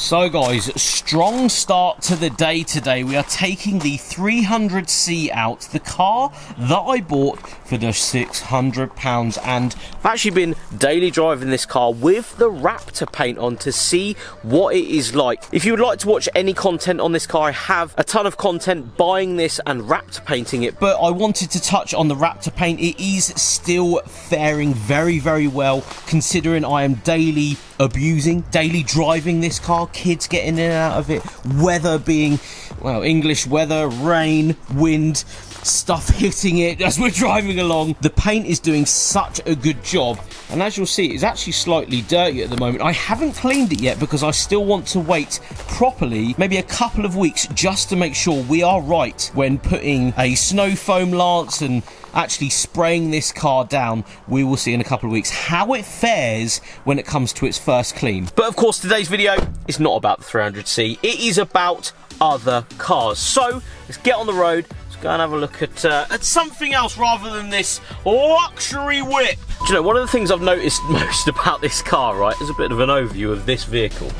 So guys, strong start to the day today. We are taking the 300C out, the car that I bought for just £600, and I've actually been daily driving this car with the Raptor paint on to see what it is like. If you would like to watch any content on this car, I have a ton of content buying this and Raptor painting it, but I wanted to touch on the Raptor paint. It is still faring very, very well, considering I am daily driving this car, kids getting in and out of it, weather being, well, English weather, rain, wind, stuff hitting it as we're driving along. The paint is doing such a good job, and as you'll see, it's actually slightly dirty at the moment. I haven't cleaned it yet because I still want to wait properly, maybe a couple of weeks, just to make sure we are right when putting a snow foam lance and actually spraying this car down. We will see in a couple of weeks how it fares when it comes to its first clean. But of course, today's video is not about the 300C. It is about other cars. So let's get on the road. Let's go and have a look at something else rather than this luxury whip. Do you know, one of the things I've noticed most about this car, right, is a bit of an overview of this vehicle.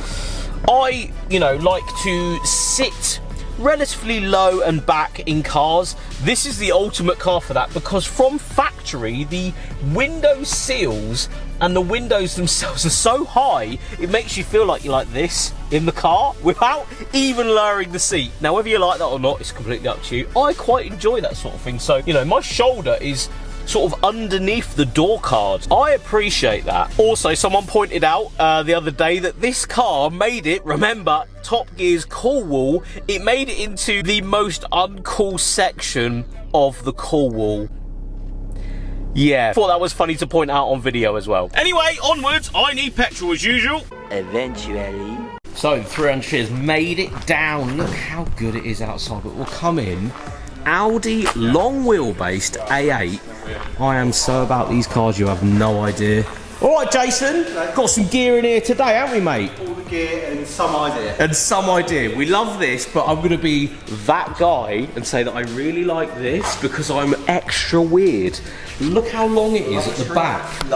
I, like to sit relatively low and back in cars. This is the ultimate car for that, because from factory the window sills and the windows themselves are so high it makes you feel like you're like this in the car without even lowering the seat. Now, whether you like that or not, it's completely up to you. I quite enjoy that sort of thing. So, my shoulder is sort of underneath the door card. I appreciate that. Also, someone pointed out the other day that this car made it, remember, Top Gear's cool wall, it made it into the most uncool section of the cool wall. Yeah, thought that was funny to point out on video as well. Anyway, onwards. I need petrol as usual. Eventually. So, 300 has made it down. Look how good it is outside, but we'll come in. Audi long wheelbase A8. I am so about these cars, you have no idea. All right, Jason, got some gear in here today, haven't we, mate? All the gear and some idea. And some idea. We love this, but I'm going to be that guy and say that I really like this because I'm extra weird. Look how long it is at the back.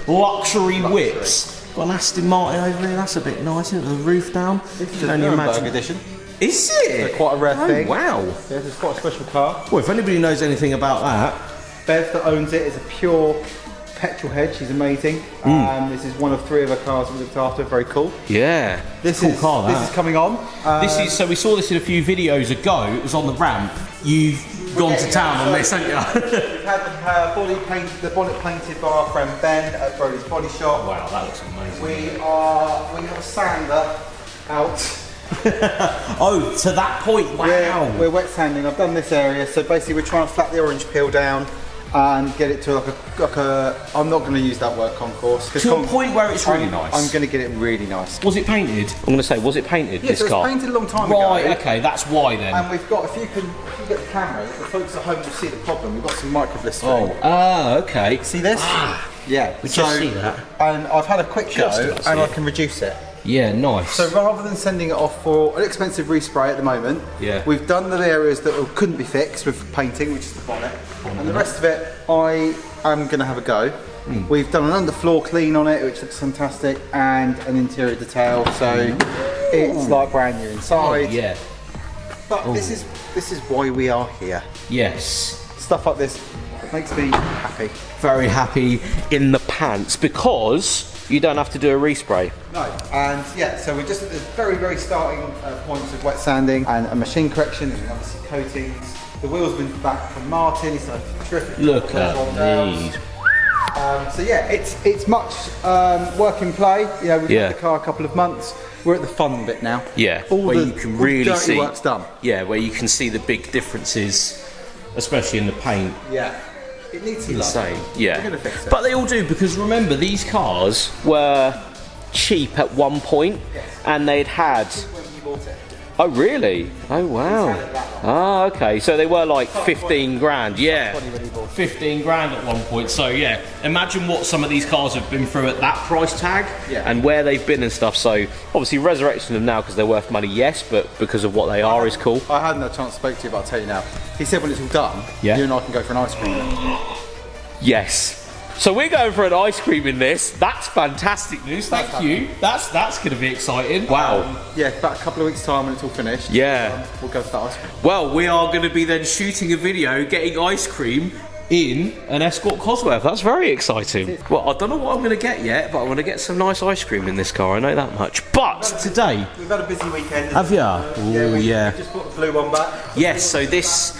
Luxury whips. Got an Aston Martin over here. That's a bit nice, isn't it? The roof down. This is a Nuremberg edition. Is it? So quite a rare thing. Wow. Yes, it's quite a special car. Well, if anybody knows anything about that. Bev that owns it is a pure petrol head. She's amazing. This is one of 3 of her cars we looked after. Very cool. Yeah. This cool is car, that. This is coming on. So we saw this in a few videos ago. It was on the ramp. You've gone to town on this, haven't you? We've had the bonnet painted by our friend Ben at Brody's Body Shop. Wow, that looks amazing. We have a sander out. Oh, to that point, wow. We're wet sanding. I've done this area, so basically we're trying to flat the orange peel down and get it to like a I'm not going to use that word concourse. To a point where it's really nice. I'm going to get it really nice. Was it painted? I'm going to say, was it painted, this car? It was painted a long time ago. Right, okay, that's why then. And we've got, if you get the camera, the folks at home will see the problem. We've got some microblistering. Okay. See this? Yeah, we just see that. And I've had a quick go and I can reduce it. Yeah, nice. So rather than sending it off for an expensive respray at the moment, we've done the areas that couldn't be fixed with painting, which is the bonnet, and the rest of it I am going to have a go. We've done an underfloor clean on it, which looks fantastic, and an interior detail, so it's like brand new inside. Oh, yeah. But this is why we are here. Yes. Stuff like this makes me happy. Very happy in the pants, because you don't have to do a respray. No, and yeah, so we're just at the very, very starting points of wet sanding and a machine correction and obviously coatings. The wheel's been back from Martin, he's done a terrific job. Look at these. So yeah, it's much work in play. We've had the car a couple of months. We're at the fun bit now. Yeah, where you can really see work's done. Yeah, where you can see the big differences, especially in the paint. Yeah. It needs some insane. love. Yeah. We're gonna fix it. But they all do, because remember, these cars were cheap at one point, and they'd had. When you bought it. Oh really? Oh wow. Ah, okay. So they were like 15 grand. Yeah. 15 grand at one point. So yeah, imagine what some of these cars have been through at that price tag, and where they've been and stuff. So obviously resurrecting them now because they're worth money, yes, but because of what they are is cool. I hadn't had a chance to speak to you, but I'll tell you now. He said when it's all done, you and I can go for an ice cream. Yes. So we're going for an ice cream in this. That's fantastic news. Thank you. That's going to be exciting. Wow. Yeah, about a couple of weeks' time when it's all finished. Yeah. We'll go for that ice cream. Well, we are going to be then shooting a video getting ice cream in an Escort Cosworth. That's very exciting. Well, I don't know what I'm going to get yet, but I'm going to get some nice ice cream in this car. I know that much. But today... We've had a busy weekend. Have you? Oh, yeah. We just brought the blue one back. Yes, so this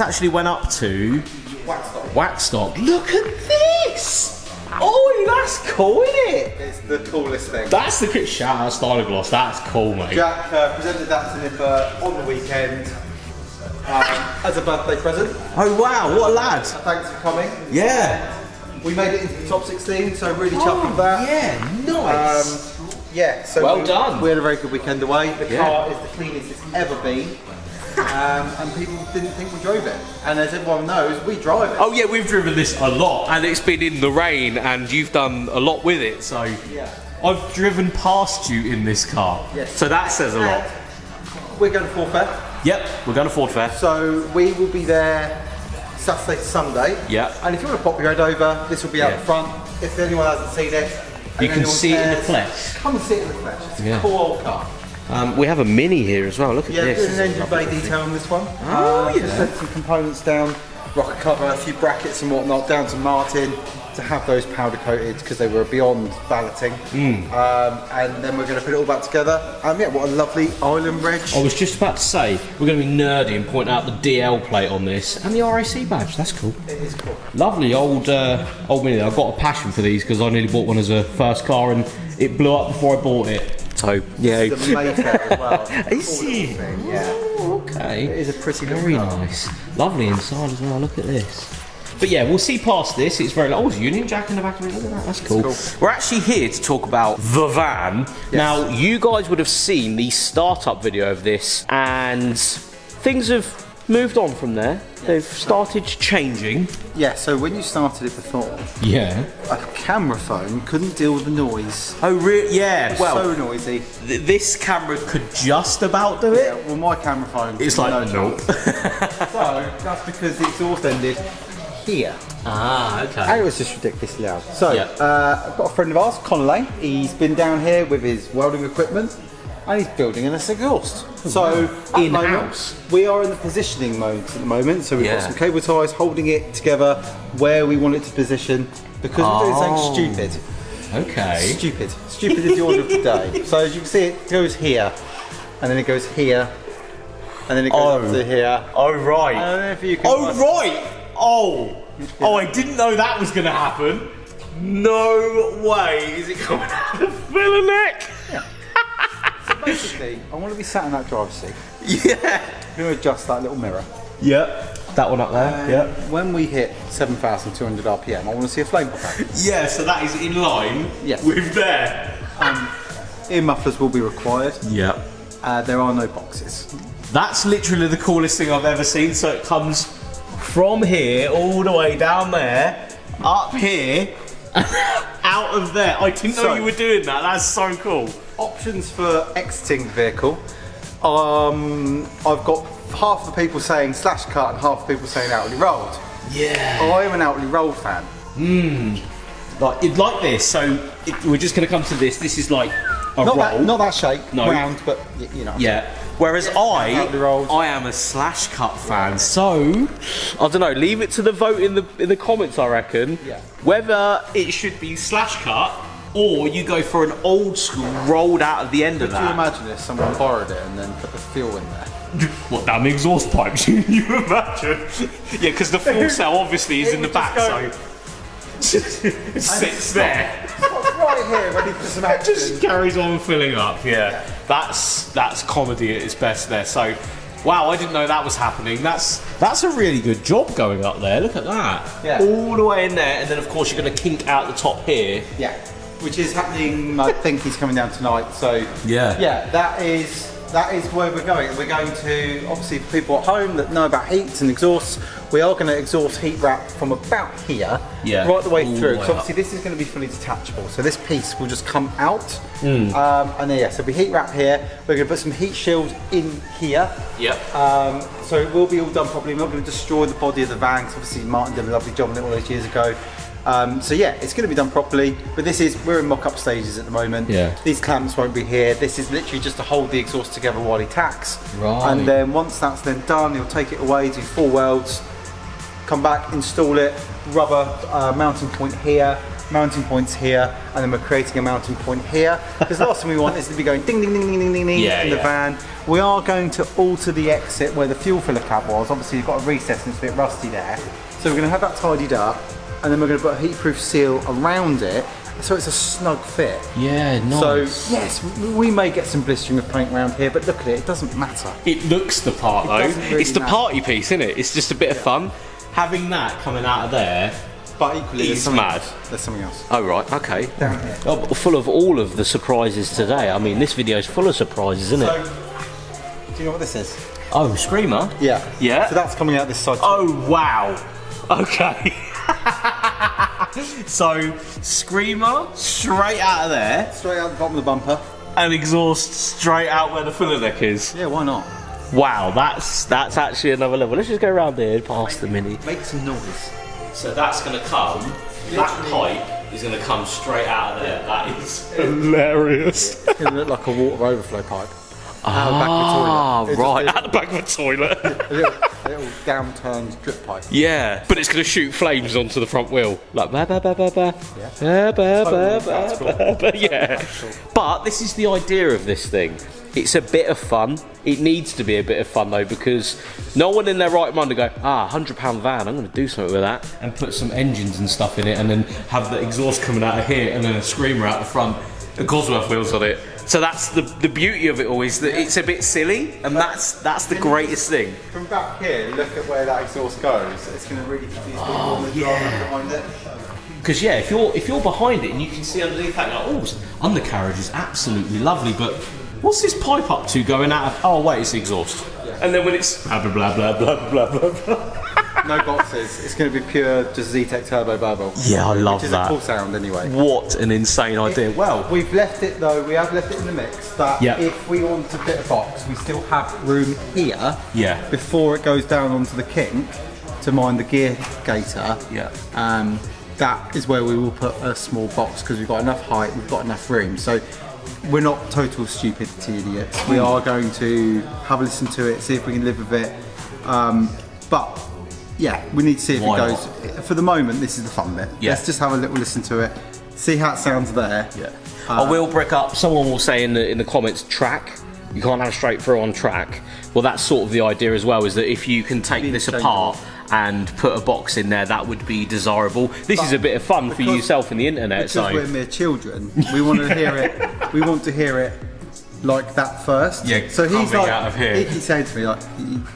actually went up to... Waxstock. Look at this! Oh, that's cool, isn't it? It's the coolest thing. That's the shout out Styler Gloss. That's cool, mate. Jack presented that to Nipper on the weekend as a birthday present. Oh wow, what a lad! Thanks for coming. Yeah. We made it into the top 16, so really chuffed with that. Yeah, nice. Yeah, so well done. We had a very good weekend away. The car is the cleanest it's ever been. And people didn't think we drove it. And as everyone knows, we drive it. Oh yeah, we've driven this a lot, and it's been in the rain, and you've done a lot with it. So yeah. I've driven past you in this car. Yes. So that says a lot. We're going to Ford Fair. Yep, we're going to Ford Fair. So we will be there Saturday to Sunday. Yeah. And if you want to pop your head over, this will be out the front. If anyone hasn't seen it, you can see it in the flesh. Come and see it in the flesh. It's a cool old car. We have a Mini here as well. Look at this. Yeah, there's an engine bay detail on this one. Oh, yeah. Sent some components down, rocker cover, a few brackets and whatnot down to Martin to have those powder coated because they were beyond balloting. And then we're going to put it all back together. Yeah, what a lovely island reg. I was just about to say, we're going to be nerdy and point out the DL plate on this and the RAC badge. That's cool. It is cool. Lovely old Mini. I've got a passion for these because I nearly bought one as a first car and it blew up before I bought it. So yeah, the Mayfair as well. Is it? Yeah. Oh, okay. It is a pretty very car. nice. Lovely inside as well. Look at this. But yeah, we'll see past this. It's very. Oh, there's a Union Jack in the back of it. Look at that. That's cool. We're actually here to talk about the van. Yes. Now, you guys would have seen the startup video of this, and things have moved on from there. They've started changing. Yeah, so when you started it before, yeah, a camera phone couldn't deal with the noise. Oh, really? Yeah, well, so noisy. This camera could just about do it. Yeah, well, my camera phone. It's like nope. So that's because the exhaust ended here. Ah, okay. And it was just ridiculously loud. So I've got a friend of ours, Connolly. He's been down here with his welding equipment. And he's building an exhaust. So in-house, we are in the positioning mode at the moment. So we've got some cable ties holding it together where we want it to position because we're doing something stupid. Okay. Stupid is the order of the day. So as you can see, it goes here, and then it goes here, and then it goes up to here. Oh right. I don't know if you can. Oh, I didn't know that was going to happen. No way. Is it coming out of the filler neck? Yeah. Basically, I want to be sat in that driver's seat. Yeah. I'm going to adjust that little mirror. Yep. That one up there. Yep. When we hit 7,200 RPM, I want to see a flame pop out. Yeah, so that is in line with there. Ear mufflers will be required. Yep. There are no boxes. That's literally the coolest thing I've ever seen. So it comes from here all the way down there, up here, out of there. I didn't know you were doing that. That's so cool. Options for exiting the vehicle. I've got half the people saying slash cut and half the people saying outwardly rolled. Yeah. I am an outwardly rolled fan. Like this. So we're just going to come to this. This is like a roll. Not that shape. No. Round, but you know. Yeah. Whereas I am a slash cut fan. So I don't know. Leave it to the vote in the comments. I reckon. Yeah. Whether it should be slash cut. Or you go for an old school rolled out of the end of that. Could you imagine if someone borrowed it and then put the fuel in there? What, down the exhaust pipes? You imagine? Yeah, because the fuel cell obviously is in the back, so it sits there. Right here, ready for some action. Just carries on filling up. Yeah, that's comedy at its best there. So, wow, I didn't know that was happening. That's a really good job going up there. Look at that. Yeah. All the way in there, and then of course you're going to kink out the top here. Yeah. Which is happening. I think he's coming down tonight. So yeah, that is where we're going. We're going to, obviously, for people at home that know about heats and exhausts, we are going to exhaust heat wrap from about here, right the way through. So obviously this is going to be fully detachable. So this piece will just come out, and then so we heat wrap here. We're going to put some heat shield in here. Yep. So it will be all done properly. We're not going to destroy the body of the van, because obviously Martin did a lovely job on it all those years ago. So yeah, it's going to be done properly, but we're in mock-up stages at the moment. Yeah. These clamps won't be here. This is literally just to hold the exhaust together while he tacks. Right. And then once that's then done, he'll take it away, do 4 welds, come back, install it, rubber mounting point here, mounting points here, and then we're creating a mounting point here. Because the last thing we want is to be going ding, ding, ding, ding, ding, ding, ding in the van. We are going to alter the exit where the fuel filler cap was. Obviously you've got a recess and it's a bit rusty there. So we're going to have that tidied up, and then we're going to put a heatproof seal around it, so it's a snug fit. Yeah, nice. So yes, we may get some blistering of paint around here, but look at it, it doesn't matter. It looks the part though. Really it's the matter. party piece, isn't it? It's just a bit of fun. Having that coming out of there, But equally, it's mad. There's something else. Oh right, okay. Down here. Oh, full of all of the surprises today. I mean, this video is full of surprises, isn't it? So, do you know what this is? Oh, Screamer? Yeah. Yeah? So that's coming out this side. Oh, wow. Okay. So, Screamer straight out of there, Straight out the bottom of the bumper. and exhaust straight out where the filler deck is. Yeah, why not? Wow, that's actually another level. Let's just go around here past the Mini. Make some noise. So that's going to come, that pipe is going to come straight out of there. That is hilarious. It's going to look like a water overflow pipe. Ah, right, Just at the back of a toilet. a little down-turned drip pipe. Yeah, but it's going to shoot flames onto the front wheel. Like, ba ba ba ba ba. Yeah. Ba ba ba Totally ba ba. Yeah. But this is the idea of this thing. It's a bit of fun. It needs to be a bit of fun though, because no one in their right mind to go, £100 van, I'm going to do something with that. And put some engines and stuff in it, and then have the exhaust coming out of here, and then a Screamer out the front, and Cosworth wheels on it. So that's the beauty of it all, is that it's a bit silly, and that's the greatest thing. From back here, look at where that exhaust goes. It's going to really confuse people on the drive behind it. Because yeah, if you're behind it and you can see underneath that, you're like, oh, undercarriage is absolutely lovely, but what's this pipe up to going out of? Oh wait, it's the exhaust. Yeah. And then when it's blah blah blah blah blah blah blah blah. No boxes. It's going to be pure just Zetec turbo bubble. Yeah, I love which is that. a cool sound anyway. What an insane idea. Well, We've left it though. We have left it in the mix. That Yeah. if we want to fit a box, we still have room here. Yeah. Before it goes down onto the kink to mine the gear gator. Yeah. That is where we will put a small box, because we've got enough height, we've got enough room. So we're not total stupidity idiots. We are going to have a listen to it, see if we can live with it. But yeah, we need to see if Why it goes. For the moment, this is the fun bit. Yeah. Let's just have a little listen to it, see how it sounds there. yeah. I will brick up. Someone will say in the comments, track. You can't have straight through on track. Well, that's sort of the idea as well, is that if you can take this apart and put a box in there, that would be desirable. This is a bit of fun for yourself and the internet. Because So we're mere children, we want to hear it. We want to hear it like that first. Yeah, So he's coming like, out of here. he keeps saying to me like,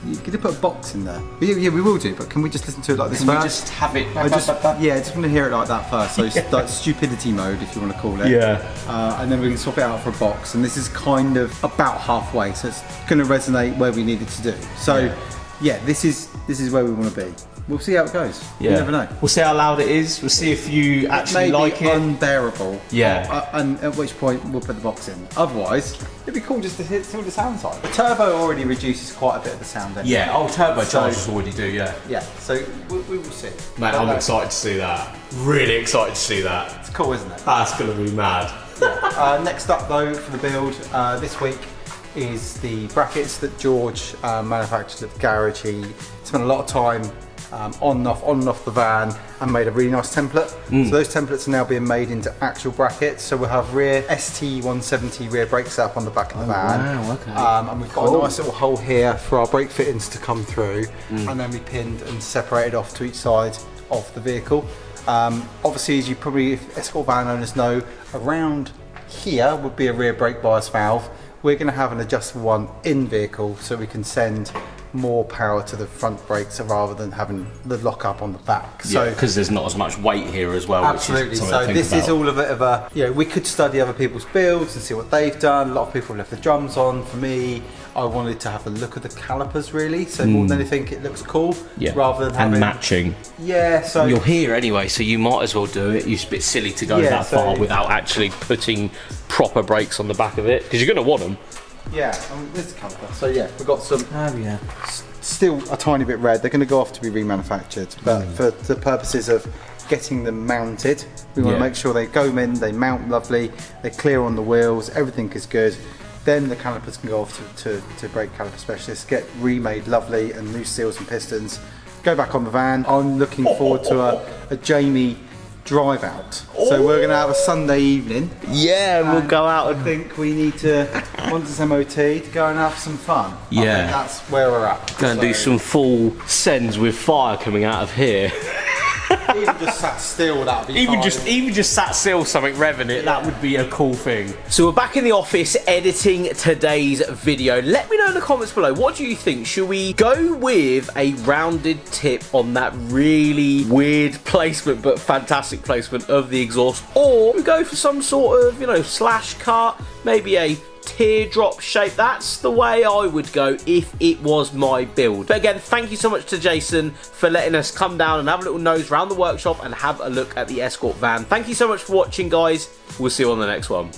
"You could put a box in there." Yeah, we will do. But can we just listen to it like this can we first? just have it? I just want to hear it like that first. So it's like stupidity mode, if you want to call it. Yeah. And then we can swap it out for a box. And this is kind of about halfway, so it's going to resonate where we need it to do. So yeah, this is where we want to be. We'll see how it goes. Yeah. You never know. We'll see how loud it is. We'll see if you actually like it. Unbearable. Yeah. And at which point we'll put the box in. Otherwise, it'd be cool just to see what the sound's like. The turbo already reduces quite a bit of the sound. Anyway. Yeah, turbochargers already do, yeah. Yeah, so we will see. Mate, I'm excited to see that. Really excited to see that. It's cool, isn't it? That's going to be mad. Next up though for the build this week is the brackets that George manufactured at the garage. He spent a lot of time on and off the van and made a really nice template. So those templates are now being made into actual brackets. So we'll have rear ST170 rear brake setup on the back of the van. Wow, okay. And we've got a nice little hole here for our brake fittings to come through, and then we pinned and separated off to each side of the vehicle. Obviously, as you probably, if Escort van owners know, around here would be a rear brake bias valve. We're going to have an adjustable one in vehicle, so we can send more power to the front brakes rather than having the lock up on the back. So because there's not as much weight here as well. Absolutely. Which is So this is all a bit of a, we could study other people's builds and see what they've done. A lot of people have left the drums on. For me, I wanted to have a look at the calipers really. So more than anything, it looks cool. Yeah. Rather than having matching. Yeah. So you're here anyway, so you might as well do it. It's a bit silly to go that far without actually putting proper brakes on the back of it, because you're going to want them. Yeah, this is the caliper. So yeah, we've got some. Oh yeah. Still a tiny bit red. They're going to go off to be remanufactured, but for the purposes of getting them mounted. We want to make sure they go in, they mount lovely, they're clear on the wheels, everything is good. Then the calipers can go off to brake caliper specialists, get remade lovely and new seals and pistons, go back on the van. I'm looking forward to a Jamie drive out. So we're going to have a Sunday evening. Yeah, and we'll go out. I think we need to, once it's MOT, to go and have some fun. Yeah. I think that's where we're at. Going to do some full sends with fire coming out of here. Even just sat still, that would be Even fine. just sat still, something revving it, that would be a cool thing. So we're back in the office editing today's video. Let me know in the comments below, what do you think? Should we go with a rounded tip on that really weird placement but fantastic placement of the exhaust, or we go for some sort of, you know, slash cut, maybe a teardrop shape? That's the way I would go if it was my build. But again, thank you so much to Jason for letting us come down and have a little nose around the workshop and have a look at the Escort van. Thank you so much for watching, guys. We'll see you on the next one.